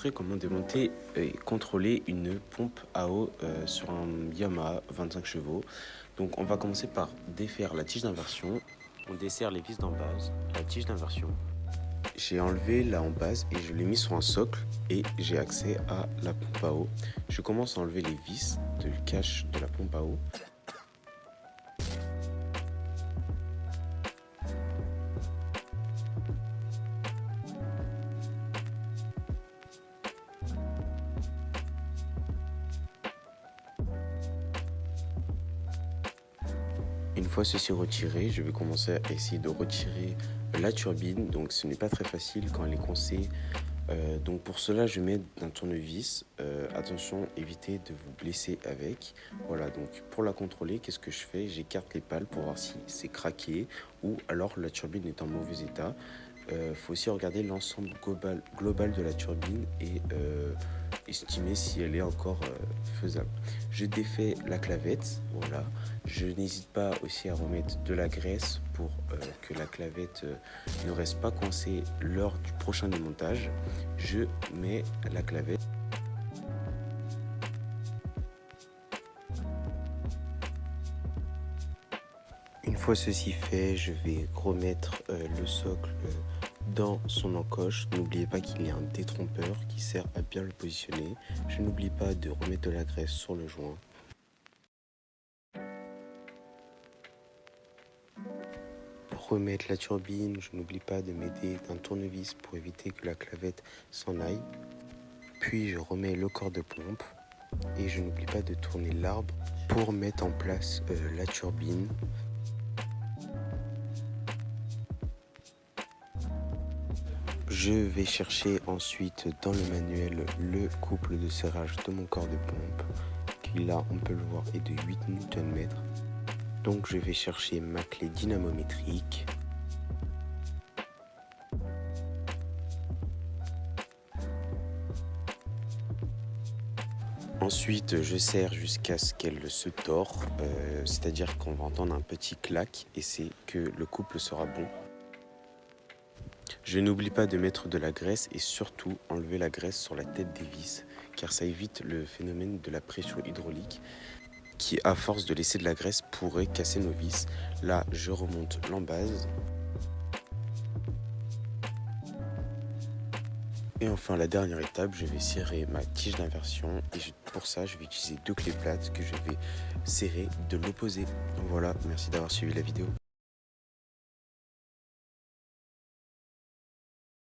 montrer comment démonter et contrôler une pompe à eau sur un Yamaha 25 chevaux. Donc on va commencer par défaire la tige d'inversion. On desserre les vis d'en base, la tige d'inversion. J'ai enlevé la en base et je l'ai mis sur un socle et j'ai accès à la pompe à eau. Je commence à enlever les vis du cache de la pompe à eau. Une fois ceci retiré, je vais commencer à essayer de retirer la turbine. Donc ce n'est pas très facile quand elle est coincée. Donc pour cela, je mets un tournevis. Attention, évitez de vous blesser avec. Voilà, donc pour la contrôler, qu'est-ce que je fais? J'écarte les pales pour voir si c'est craqué ou alors la turbine est en mauvais état. Faut aussi regarder l'ensemble global de la turbine et estimer si elle est encore faisable. Je défais la clavette, voilà. Je n'hésite pas aussi à remettre de la graisse pour que la clavette ne reste pas coincée lors du prochain démontage. Je mets la clavette. Une fois ceci fait, je vais remettre le socle dans son encoche. N'oubliez pas qu'il y a un détrompeur qui sert à bien le positionner. Je n'oublie pas de remettre de la graisse sur le joint. Pour remettre la turbine, je n'oublie pas de m'aider d'un tournevis pour éviter que la clavette s'en aille. Puis je remets le corps de pompe et je n'oublie pas de tourner l'arbre pour mettre en place la turbine. Je vais chercher ensuite dans le manuel le couple de serrage de mon corps de pompe, qui là on peut le voir est de 8 Nm. Donc je vais chercher ma clé dynamométrique. Ensuite je serre jusqu'à ce qu'elle se tord, c'est-à-dire qu'on va entendre un petit clac et c'est que le couple sera bon. Je n'oublie pas de mettre de la graisse et surtout enlever la graisse sur la tête des vis car ça évite le phénomène de la pression hydraulique qui, à force de laisser de la graisse, pourrait casser nos vis. Là, je remonte l'embase. Et enfin, la dernière étape, je vais serrer ma tige d'inversion et pour ça, je vais utiliser deux clés plates que je vais serrer de l'opposé. Voilà, merci d'avoir suivi la vidéo.